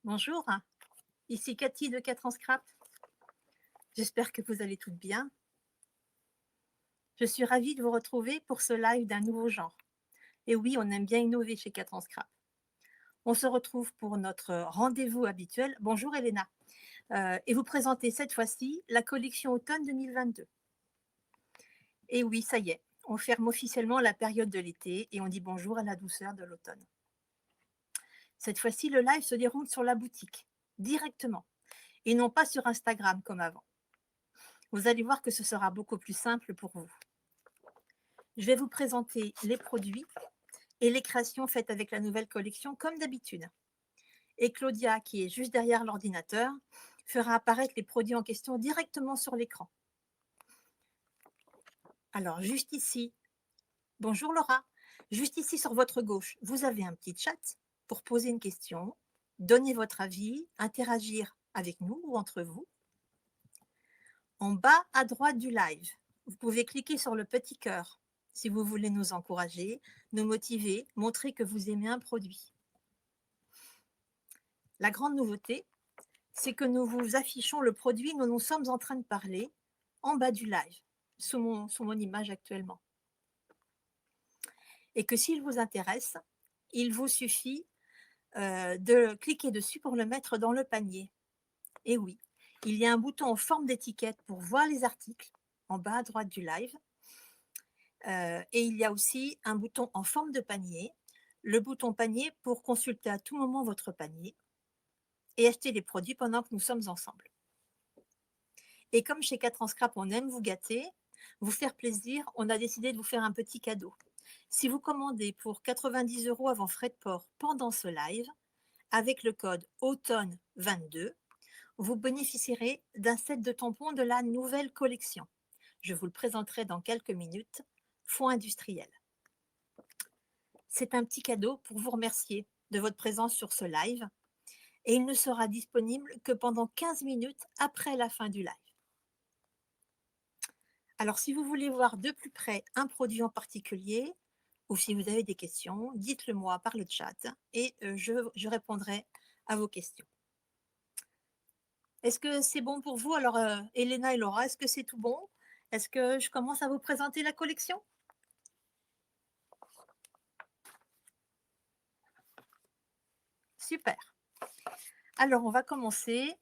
Bonjour, ici Cathy de 4 ans Scrap. J'espère que vous allez toutes bien. Je suis ravie de vous retrouver pour ce live d'un nouveau genre. Et oui, on aime bien innover chez 4 ans Scrap. On se retrouve pour notre rendez-vous habituel. Bonjour Elena. Et vous présenter cette fois-ci la collection automne 2022. Et oui, ça y est, on ferme officiellement la période de l'été et on dit bonjour à la douceur de l'automne. Cette fois-ci, le live se déroule sur la boutique, directement, et non pas sur Instagram comme avant. Vous allez voir que ce sera beaucoup plus simple pour vous. Je vais vous présenter les produits et les créations faites avec la nouvelle collection comme d'habitude. Et Claudia, qui est juste derrière l'ordinateur, fera apparaître les produits en question directement sur l'écran. Alors, juste ici, bonjour Laura, juste ici sur votre gauche, vous avez un petit chat pour poser une question, donner votre avis, interagir avec nous ou entre vous. En bas à droite du live, vous pouvez cliquer sur le petit cœur si vous voulez nous encourager, nous motiver, montrer que vous aimez un produit. La grande nouveauté, c'est que nous vous affichons le produit dont nous sommes en train de parler en bas du live, sous mon image actuellement. Et que s'il vous intéresse, il vous suffit de cliquer dessus pour le mettre dans le panier. Et oui, il y a un bouton en forme d'étiquette pour voir les articles en bas à droite du live. Et il y a aussi un bouton en forme de panier, le bouton panier pour consulter à tout moment votre panier et acheter les produits pendant que nous sommes ensemble. Et comme chez 4 ans Scrap, on aime vous gâter, vous faire plaisir, on a décidé de vous faire un petit cadeau. Si vous commandez pour 90 € avant frais de port pendant ce live, avec le code automne22, vous bénéficierez d'un set de tampons de la nouvelle collection. Je vous le présenterai dans quelques minutes, fond industriel. C'est un petit cadeau pour vous remercier de votre présence sur ce live et il ne sera disponible que pendant 15 minutes après la fin du live. Alors, si vous voulez voir de plus près un produit en particulier ou si vous avez des questions, dites-le moi par le chat et je répondrai à vos questions. Est-ce que c'est bon pour vous? Alors, Elena et Laura, est-ce que c'est tout bon? Est-ce que je commence à vous présenter la collection? Super. Alors, on va commencer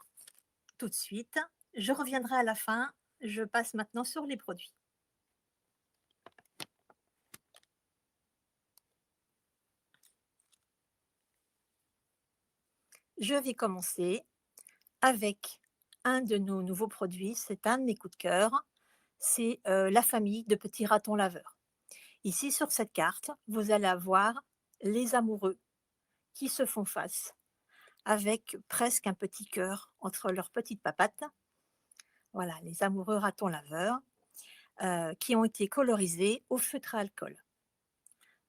tout de suite. Je reviendrai à la fin. Je passe maintenant sur les produits. Je vais commencer avec un de nos nouveaux produits. C'est un de mes coups de cœur. C'est la famille de petits ratons laveurs. Ici, sur cette carte, vous allez avoir les amoureux qui se font face avec presque un petit cœur entre leurs petites papates. Voilà, les amoureux ratons laveurs qui ont été colorisés au feutre à alcool.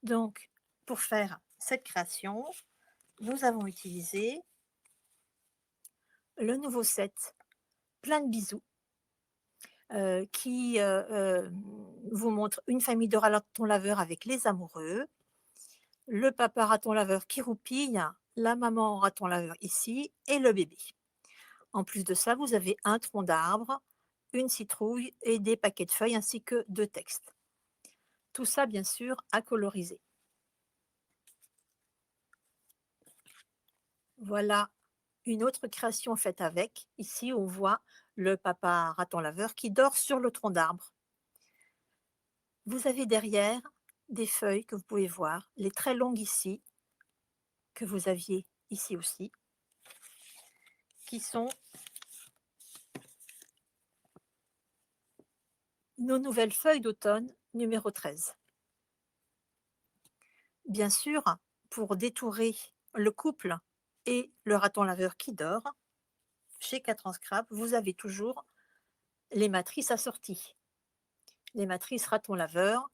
Donc, pour faire cette création, nous avons utilisé le nouveau set Plein de bisous qui vous montre une famille de ratons laveurs avec les amoureux, le papa raton laveur qui roupille, la maman raton laveur ici et le bébé. En plus de ça, vous avez un tronc d'arbre, une citrouille et des paquets de feuilles ainsi que 2 textes. Tout ça, bien sûr, à coloriser. Voilà une autre création faite avec. Ici, on voit le papa raton laveur qui dort sur le tronc d'arbre. Vous avez derrière des feuilles que vous pouvez voir, les très longues ici, que vous aviez ici aussi, qui sont nos nouvelles feuilles d'automne numéro 13. Bien sûr, pour détourer le couple et le raton laveur qui dort, chez 4 ans Scrap, vous avez toujours les matrices assorties. Les matrices raton laveur,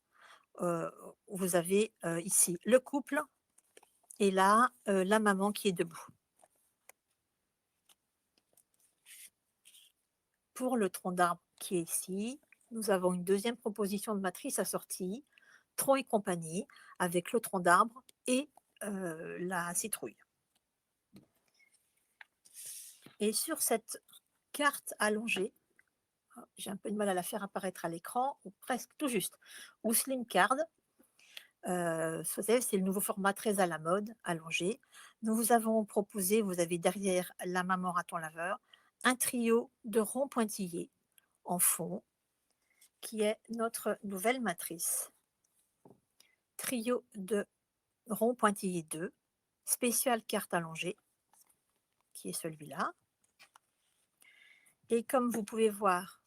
vous avez ici le couple et là, la maman qui est debout. Pour le tronc d'arbre qui est ici, nous avons une deuxième proposition de matrice assortie, tronc et compagnie, avec le tronc d'arbre et la citrouille. Et sur cette carte allongée, j'ai un peu de mal à la faire apparaître à l'écran, ou presque tout juste, ou Slim Card, vous savez, c'est le nouveau format très à la mode, allongé. Nous vous avons proposé, vous avez derrière la maman raton laveur, un trio de ronds pointillés en fond, qui est notre nouvelle matrice. Trio de ronds pointillés 2, spécial carte allongée, qui est celui-là. Et comme vous pouvez voir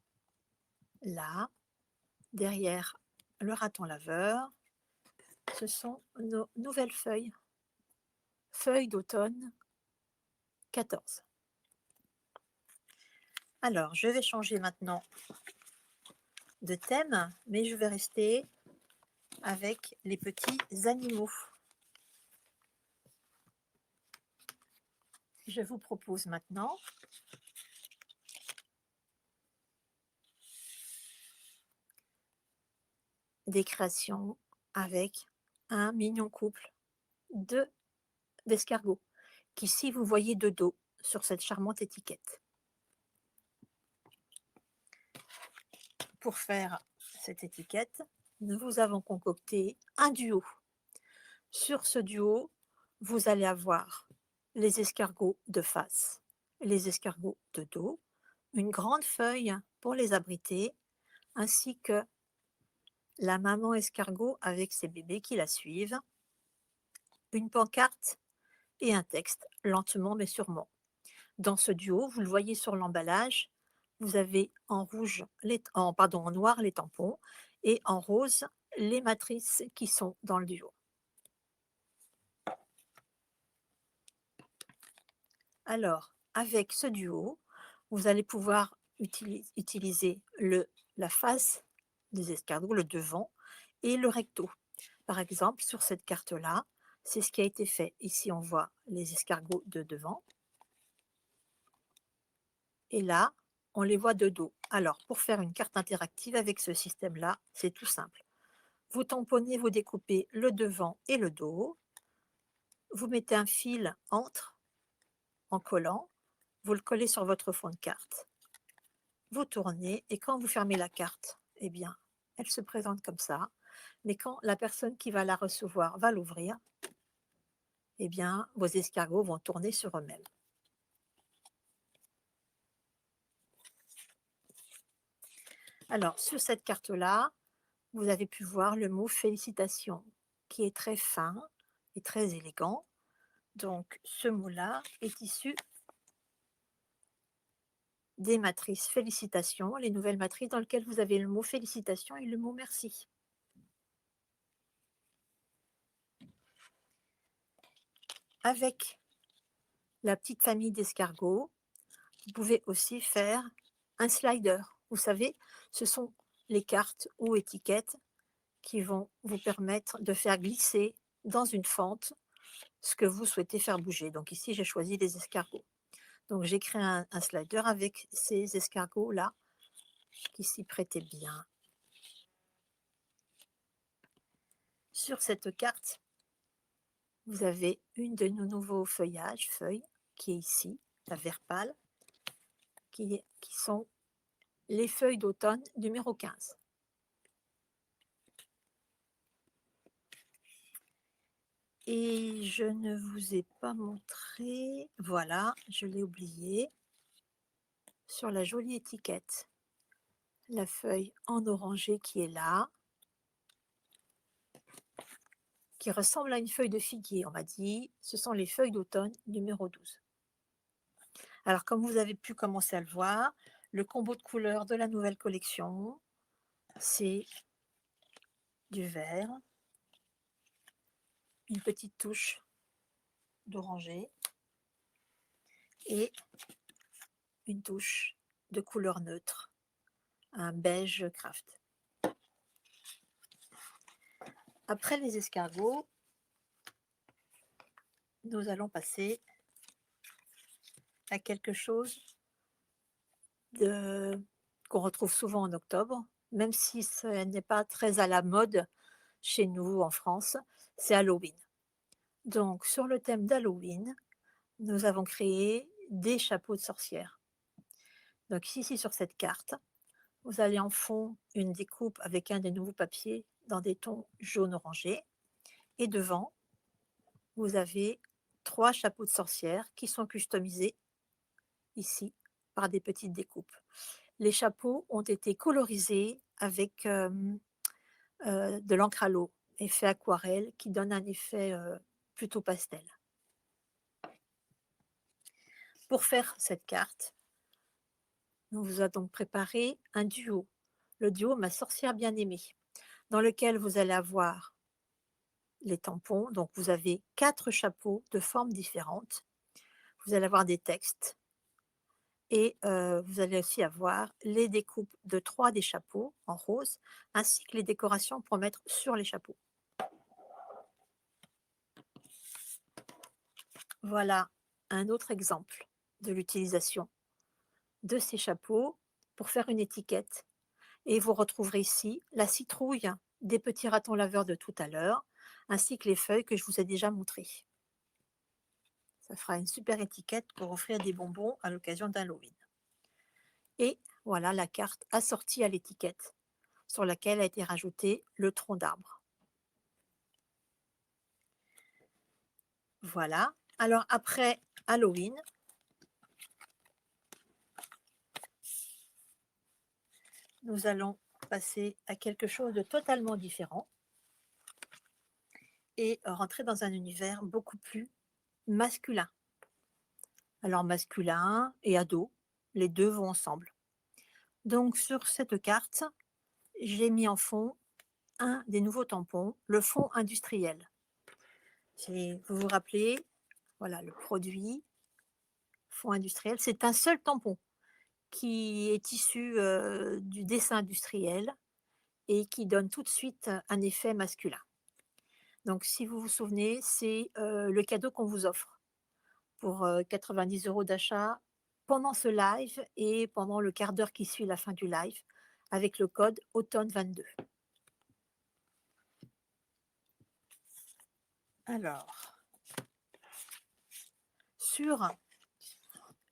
là, derrière le raton laveur, ce sont nos nouvelles feuilles, feuilles d'automne 14. Alors, je vais changer maintenant de thème, mais je vais rester avec les petits animaux. Je vous propose maintenant des créations avec un mignon couple d'escargots, qu'ici vous voyez de dos sur cette charmante étiquette. Pour faire cette étiquette, nous vous avons concocté un duo. Sur ce duo, vous allez avoir les escargots de face, les escargots de dos, une grande feuille pour les abriter, ainsi que la maman escargot avec ses bébés qui la suivent, une pancarte et un texte, lentement mais sûrement. Dans ce duo, vous le voyez sur l'emballage, vous avez en rouge, en noir les tampons et en rose les matrices qui sont dans le duo. Alors, avec ce duo, vous allez pouvoir utiliser la face des escargots, le devant et le recto. Par exemple, sur cette carte-là, c'est ce qui a été fait. Ici, on voit les escargots de devant. Et là, on les voit de dos. Alors, pour faire une carte interactive avec ce système-là, c'est tout simple. Vous tamponnez, vous découpez le devant et le dos. Vous mettez un fil entre en collant. Vous le collez sur votre fond de carte. Vous tournez et quand vous fermez la carte, eh bien, elle se présente comme ça. Mais quand la personne qui va la recevoir va l'ouvrir, eh bien, vos escargots vont tourner sur eux-mêmes. Alors, sur cette carte-là, vous avez pu voir le mot félicitations, qui est très fin et très élégant. Donc, ce mot-là est issu des matrices félicitations, les nouvelles matrices dans lesquelles vous avez le mot félicitations et le mot merci. Avec la petite famille d'escargots, vous pouvez aussi faire un slider. Vous savez, ce sont les cartes ou étiquettes qui vont vous permettre de faire glisser dans une fente ce que vous souhaitez faire bouger. Donc ici, j'ai choisi les escargots. Donc j'ai créé un slider avec ces escargots-là qui s'y prêtaient bien. Sur cette carte, vous avez une de nos nouveaux feuillages, qui est ici, la vert pâle, qui sont les feuilles d'automne numéro 15. Et je ne vous ai pas montré, voilà, je l'ai oublié, sur la jolie étiquette, la feuille en orangé qui est là, qui ressemble à une feuille de figuier, on m'a dit, ce sont les feuilles d'automne numéro 12. Alors, comme vous avez pu commencer à le voir, le combo de couleurs de la nouvelle collection, c'est du vert, une petite touche d'orangé et une touche de couleur neutre, un beige craft. Après les escargots, nous allons passer à quelque chose qu'on retrouve souvent en octobre, même si ce n'est pas très à la mode chez nous en France, c'est Halloween. Donc sur le thème d'Halloween, nous avons créé des chapeaux de sorcière. Donc ici sur cette carte, vous allez en fond une découpe avec un des nouveaux papiers dans des tons jaune-orangé. Et devant, vous avez 3 chapeaux de sorcière qui sont customisés ici par des petites découpes. Les chapeaux ont été colorisés avec de l'encre à l'eau, effet aquarelle, qui donne un effet plutôt pastel. Pour faire cette carte, on vous a donc préparé un duo, le duo Ma sorcière bien-aimée, dans lequel vous allez avoir les tampons. Donc vous avez 4 chapeaux de formes différentes. Vous allez avoir des textes et vous allez aussi avoir les découpes de 3 des chapeaux en rose, ainsi que les décorations pour mettre sur les chapeaux. Voilà un autre exemple de l'utilisation de ces chapeaux pour faire une étiquette. Et vous retrouverez ici la citrouille des petits ratons laveurs de tout à l'heure, ainsi que les feuilles que je vous ai déjà montrées. Ça fera une super étiquette pour offrir des bonbons à l'occasion d'Halloween. Et voilà la carte assortie à l'étiquette, sur laquelle a été rajouté le tronc d'arbre. Voilà. Alors après Halloween, nous allons passer à quelque chose de totalement différent et rentrer dans un univers beaucoup plus masculin. Alors masculin et ado, les deux vont ensemble. Donc sur cette carte, j'ai mis en fond un des nouveaux tampons, le fond industriel. Vous vous rappelez, voilà le produit, fond industriel, c'est un seul tampon qui est issu du dessin industriel et qui donne tout de suite un effet masculin. Donc si vous vous souvenez, c'est le cadeau qu'on vous offre pour 90 € d'achat pendant ce live et pendant le quart d'heure qui suit la fin du live avec le code automne 22. Alors, sur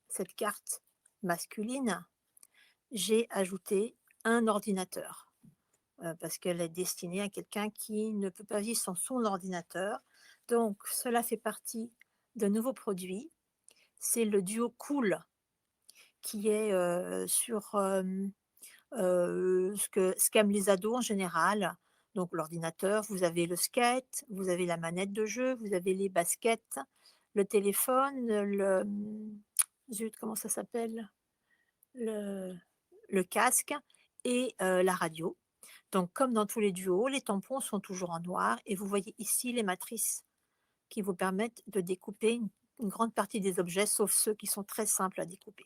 cette carte masculine, j'ai ajouté un ordinateur parce qu'elle est destinée à quelqu'un qui ne peut pas vivre sans son ordinateur. Donc, cela fait partie d'un nouveau produit. C'est le duo Cool qui est sur ce qu'aiment les ados en général. Donc l'ordinateur, vous avez le skate, vous avez la manette de jeu, vous avez les baskets, le téléphone, zut, comment ça s'appelle? Le le casque et la radio. Donc comme dans tous les duos, les tampons sont toujours en noir et vous voyez ici les matrices qui vous permettent de découper une grande partie des objets, sauf ceux qui sont très simples à découper.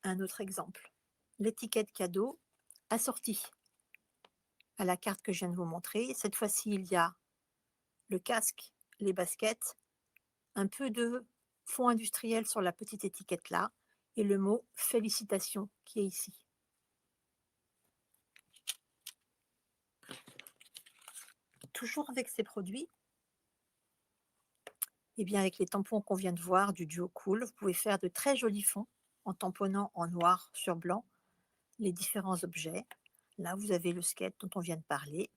Un autre exemple, l'étiquette cadeau assortie à la carte que je viens de vous montrer. Cette fois-ci, il y a le casque, les baskets, un peu de fond industriel sur la petite étiquette là et le mot félicitations qui est ici. Toujours avec ces produits, et bien avec les tampons qu'on vient de voir du duo Cool, vous pouvez faire de très jolis fonds en tamponnant en noir sur blanc les différents objets. Là, vous avez le skate dont on vient de parler.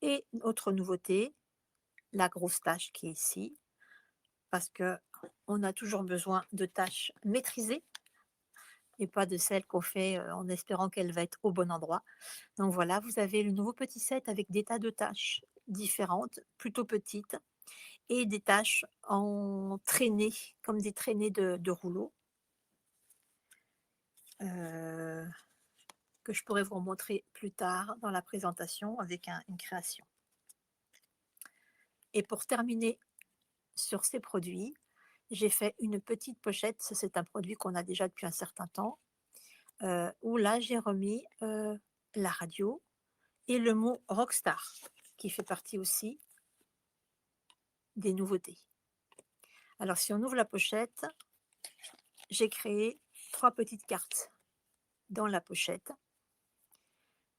Et autre nouveauté, la grosse tache qui est ici, parce que on a toujours besoin de tâches maîtrisées et pas de celles qu'on fait en espérant qu'elle va être au bon endroit. Donc voilà, vous avez le nouveau petit set avec des tas de tâches différentes, plutôt petites, et des tâches en traînées, comme des traînées de rouleaux, euh, que je pourrais vous montrer plus tard dans la présentation avec une création. Et pour terminer sur ces produits, j'ai fait une petite pochette, c'est un produit qu'on a déjà depuis un certain temps, où là j'ai remis la radio et le mot rockstar, qui fait partie aussi des nouveautés. Alors si on ouvre la pochette, j'ai créé 3 petites cartes dans la pochette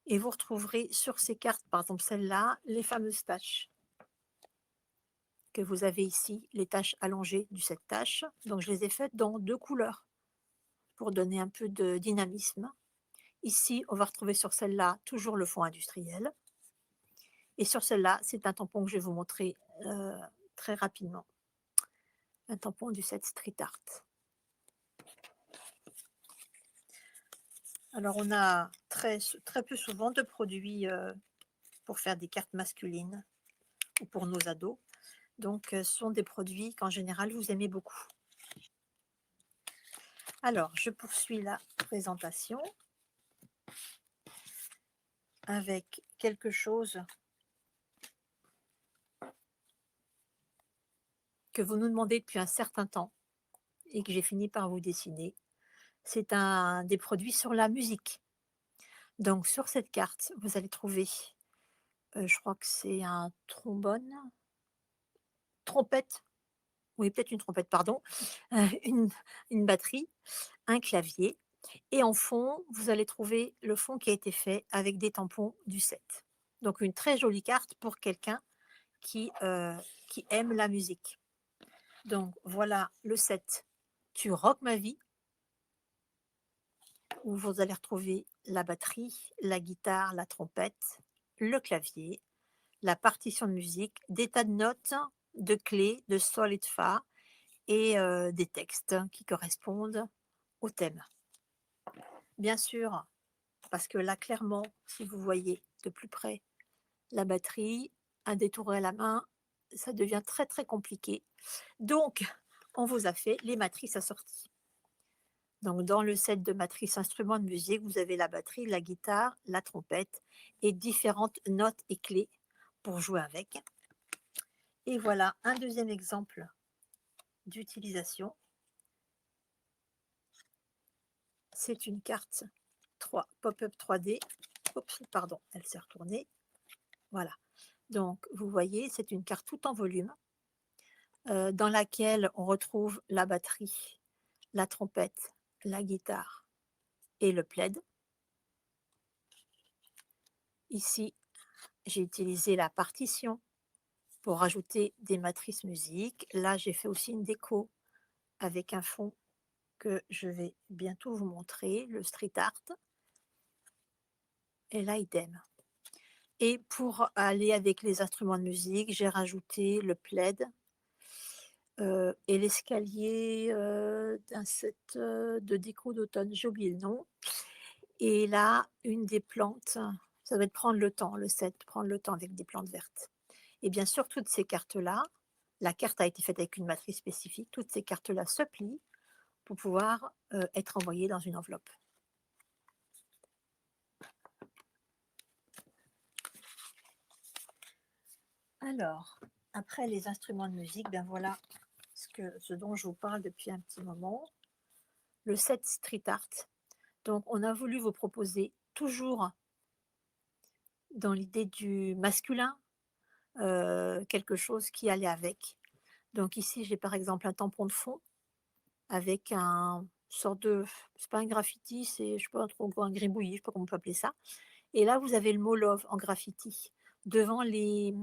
et vous retrouverez sur ces cartes, par exemple celle-là, les fameuses tâches. que vous avez ici, les taches allongées du set taches. Donc je les ai faites dans 2 couleurs pour donner un peu de dynamisme. Ici, on va retrouver sur celle-là toujours le fond industriel et sur celle-là, c'est un tampon que je vais vous montrer, très rapidement. Un tampon du set Street Art. Alors on a très peu souvent de produits, pour faire des cartes masculines ou pour nos ados. Donc, ce sont des produits qu'en général vous aimez beaucoup. Alors, je poursuis la présentation avec quelque chose que vous nous demandez depuis un certain temps et que j'ai fini par vous dessiner. C'est un des produits sur la musique. Donc, sur cette carte, vous allez trouver, je crois que c'est un trombone, trompette, oui, peut-être une trompette, pardon, une batterie, un clavier et en fond, vous allez trouver le fond qui a été fait avec des tampons du set. Donc une très jolie carte pour quelqu'un qui aime la musique. Donc voilà le set Tu rock ma vie, où vous allez retrouver la batterie, la guitare, la trompette, le clavier, la partition de musique, des tas de notes, de clés, de sol et de fa et des textes qui correspondent au thème. Bien sûr, parce que là, clairement, si vous voyez de plus près la batterie, un détouré à la main, ça devient très, très compliqué. Donc, on vous a fait les matrices assorties. Donc, dans le set de matrices instruments de musique, vous avez la batterie, la guitare, la trompette et différentes notes et clés pour jouer avec. Et voilà un deuxième exemple d'utilisation. C'est une carte 3 pop-up 3D. Oups, pardon, elle s'est retournée. Voilà. Donc, vous voyez, c'est une carte tout en volume dans laquelle on retrouve la batterie, la trompette, la guitare et le plaid. Ici, j'ai utilisé la partition pour rajouter des matrices musique. Là, j'ai fait aussi une déco avec un fond que je vais bientôt vous montrer, le street art. Et là, idem. Et pour aller avec les instruments de musique, j'ai rajouté le plaid et l'escalier d'un set de déco d'automne. J'ai oublié le nom. Et là, une des plantes, ça va être prendre le temps, le set, prendre le temps avec des plantes vertes. Et bien sûr, toutes ces cartes-là, la carte a été faite avec une matrice spécifique, toutes ces cartes-là se plient pour pouvoir être envoyées dans une enveloppe. Alors, après les instruments de musique, ben voilà ce dont je vous parle depuis un petit moment, le set street art. Donc, on a voulu vous proposer toujours dans l'idée du masculin, quelque chose qui allait avec. Donc ici, j'ai par exemple un tampon de fond avec un sorte de, c'est pas un graffiti, c'est, je sais pas trop quoi, un gribouillis, je sais pas comment on peut appeler ça. Et là, vous avez le mot love en graffiti devant les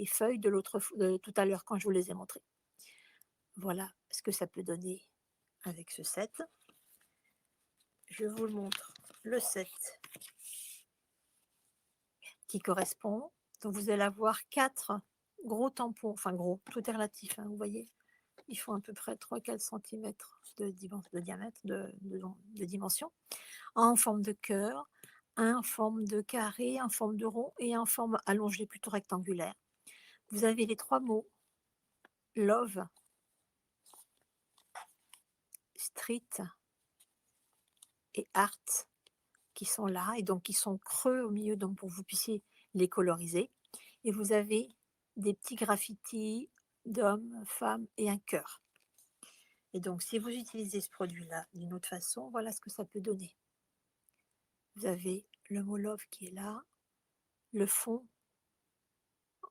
feuilles de tout à l'heure quand je vous les ai montrées. Voilà ce que ça peut donner avec ce set. Je vous le montre, le set qui correspond. Donc vous allez avoir 4 gros tampons, enfin gros, tout est relatif, hein, vous voyez. Ils font à peu près 3-4 cm de diamètre, de dimension, un en forme de cœur, un en forme de carré, un en forme de rond et un en forme allongée plutôt rectangulaire. Vous avez les 3 mots love, street et art qui sont là et donc qui sont creux au milieu donc pour que vous puissiez les coloriser. Et vous avez des petits graffitis d'hommes, femmes et un cœur. Et donc si vous utilisez ce produit-là d'une autre façon, voilà ce que ça peut donner. Vous avez le mot love qui est là, le fond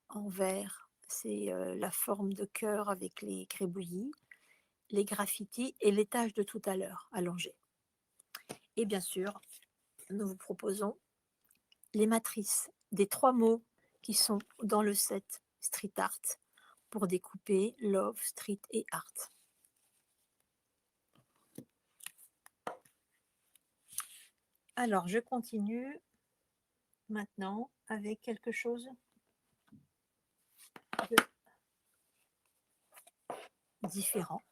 en vert, c'est la forme de cœur avec les gribouillis, les graffitis et les taches de tout à l'heure allongées. Et bien sûr, nous vous proposons les matrices des 3 mots qui sont dans le set street art pour découper Love, Street et Art. Alors, je continue maintenant avec quelque chose de différent.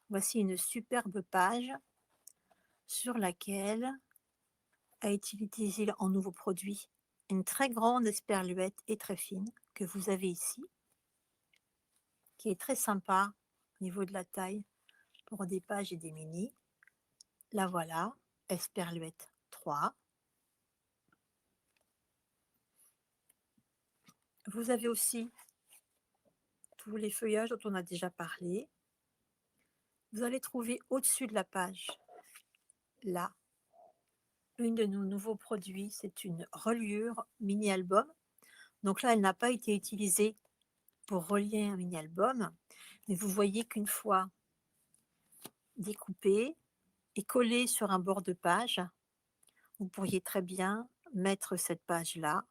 Voici une superbe page sur laquelle a été utilisé en nouveau produit une très grande esperluette et très fine que vous avez ici, qui est très sympa au niveau de la taille pour des pages et des mini. La voilà, esperluette 3. Vous avez aussi tous les feuillages dont on a déjà parlé. Vous allez trouver au-dessus de la page, là, une de nos nouveaux produits, c'est une reliure mini-album. Donc là, elle n'a pas été utilisée pour relier un mini-album, mais vous voyez qu'une fois découpée et collée sur un bord de page, vous pourriez très bien mettre cette page-là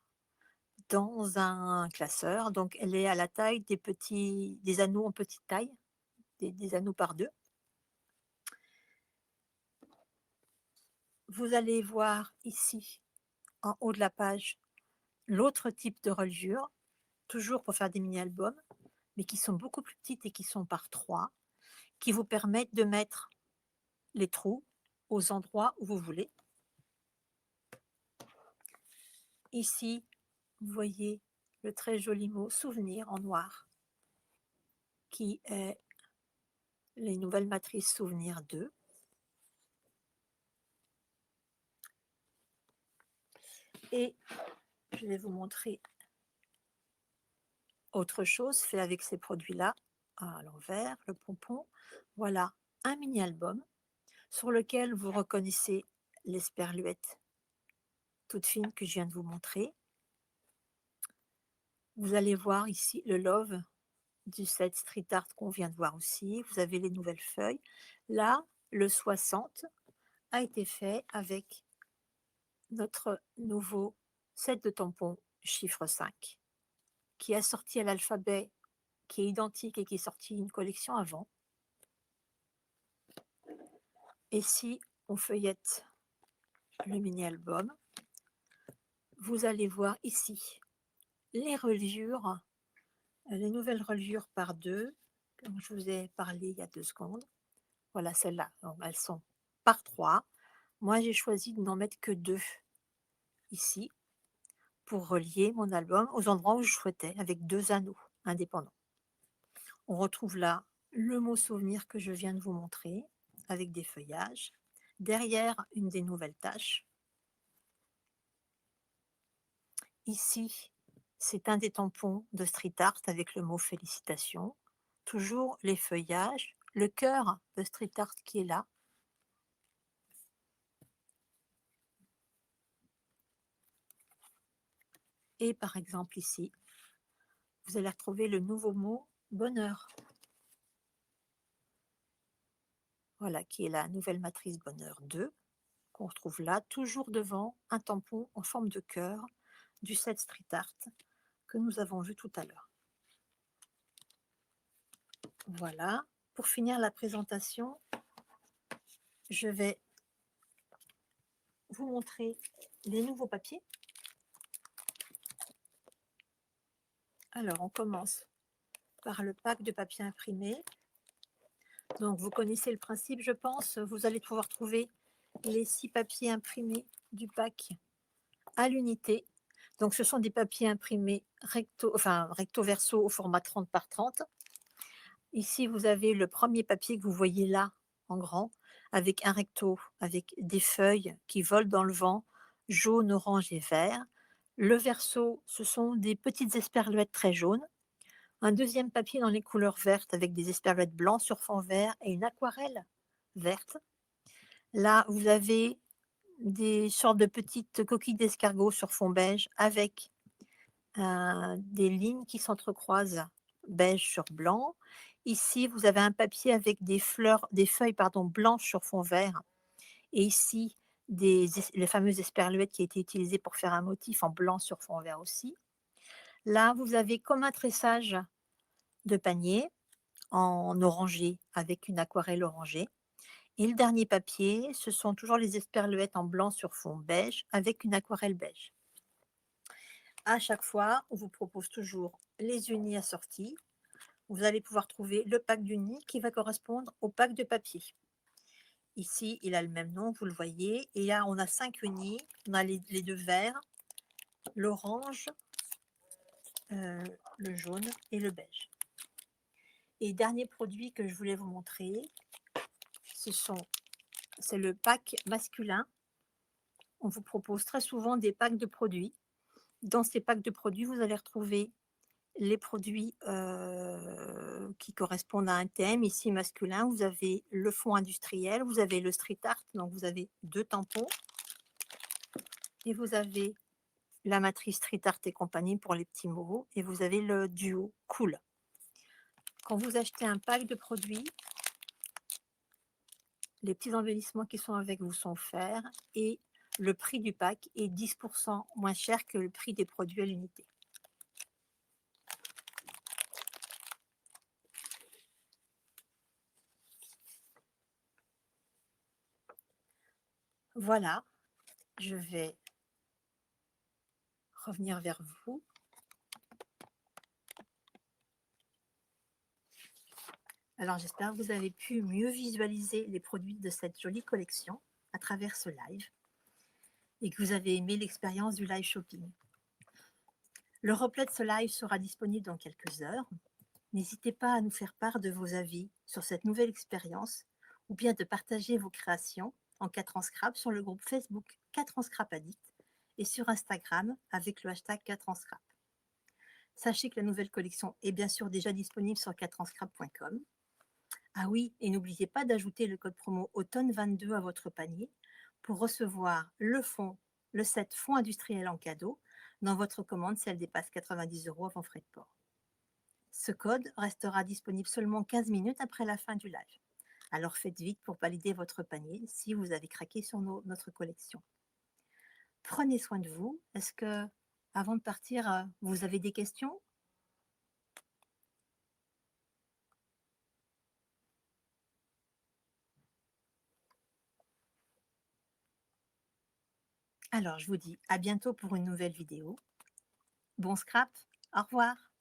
dans un classeur. Donc elle est à la taille des anneaux en petite taille, des anneaux par deux. Vous allez voir ici, en haut de la page, l'autre type de reliure, toujours pour faire des mini-albums, mais qui sont beaucoup plus petites et qui sont par 3, qui vous permettent de mettre les trous aux endroits où vous voulez. Ici, vous voyez le très joli mot souvenir en noir, qui est les nouvelles matrices souvenir 2. Et je vais vous montrer autre chose fait avec ces produits-là, à l'envers, le pompon. Voilà un mini-album sur lequel vous reconnaissez l'esperluette toute fine que je viens de vous montrer. Vous allez voir ici le Love du set Street Art qu'on vient de voir aussi. Vous avez les nouvelles feuilles. Là, le 60 a été fait avec notre nouveau set de tampons chiffre 5, qui est assorti à l'alphabet, qui est identique et qui est sorti une collection avant. Et si on feuillette le mini-album, vous allez voir ici les reliures, les nouvelles reliures par 2, comme je vous ai parlé il y a 2 secondes. Voilà celles-là, elles sont par 3. Moi, j'ai choisi de n'en mettre que 2 ici pour relier mon album aux endroits où je souhaitais, avec 2 anneaux indépendants. On retrouve là le mot souvenir que je viens de vous montrer, avec des feuillages. Derrière, une des nouvelles tâches. Ici, c'est un des tampons de Street Art avec le mot félicitations. Toujours les feuillages, le cœur de Street Art qui est là. Et par exemple ici, vous allez retrouver le nouveau mot bonheur. Voilà, qui est la nouvelle matrice bonheur 2, qu'on retrouve là, toujours devant un tampon en forme de cœur du set Street Art que nous avons vu tout à l'heure. Voilà, pour finir la présentation, je vais vous montrer les nouveaux papiers. Alors, on commence par le pack de papier imprimé. Donc, vous connaissez le principe, je pense. Vous allez pouvoir trouver les 6 papiers imprimés du pack à l'unité. Donc, ce sont des papiers imprimés recto verso au format 30 par 30. Ici, vous avez le premier papier que vous voyez là, en grand, avec un recto, avec des feuilles qui volent dans le vent, jaune, orange et vert. Le verso, ce sont des petites esperluettes très jaunes. Un deuxième papier dans les couleurs vertes avec des esperluettes blancs sur fond vert et une aquarelle verte. Là, vous avez des sortes de petites coquilles d'escargot sur fond beige avec des lignes qui s'entrecroisent beige sur blanc. Ici, vous avez un papier avec des feuilles blanches sur fond vert. Et ici, les fameuses esperluettes qui étaient utilisées pour faire un motif en blanc sur fond vert aussi. Là, vous avez comme un tressage de panier en orangé avec une aquarelle orangée. Et le dernier papier, ce sont toujours les esperluettes en blanc sur fond beige avec une aquarelle beige. À chaque fois, on vous propose toujours les unis assortis. Vous allez pouvoir trouver le pack d'unis qui va correspondre au pack de papier. Ici, il a le même nom, vous le voyez. Et là, on a 5 unis. On a les deux verts, l'orange, le jaune et le beige. Et dernier produit que je voulais vous montrer, c'est le pack masculin. On vous propose très souvent des packs de produits. Dans ces packs de produits, vous allez retrouver les produits qui correspondent à un thème. Ici, masculin, vous avez le fond industriel, vous avez le street art, donc vous avez 2 tampons. Et vous avez la matrice street art et compagnie pour les petits mots. Et vous avez le duo cool. Quand vous achetez un pack de produits, les petits embellissements qui sont avec vous sont offerts et le prix du pack est 10% moins cher que le prix des produits à l'unité. Voilà, je vais revenir vers vous. Alors j'espère que vous avez pu mieux visualiser les produits de cette jolie collection à travers ce live et que vous avez aimé l'expérience du live shopping. Le replay de ce live sera disponible dans quelques heures. N'hésitez pas à nous faire part de vos avis sur cette nouvelle expérience ou bien de partager vos créations en 4 ans scrap sur le groupe Facebook 4 ans scrap addict et sur Instagram avec le hashtag 4 ans scrap. Sachez que la nouvelle collection est bien sûr déjà disponible sur 4anscrap.com. Ah oui, et n'oubliez pas d'ajouter le code promo automne 22 à votre panier pour recevoir le set fond industriel en cadeau dans votre commande si elle dépasse 90 € avant frais de port. Ce code restera disponible seulement 15 minutes après la fin du live. Alors faites vite pour valider votre panier si vous avez craqué sur notre collection. Prenez soin de vous. Est-ce que, avant de partir, vous avez des questions? Alors, je vous dis à bientôt pour une nouvelle vidéo. Bon scrap, au revoir.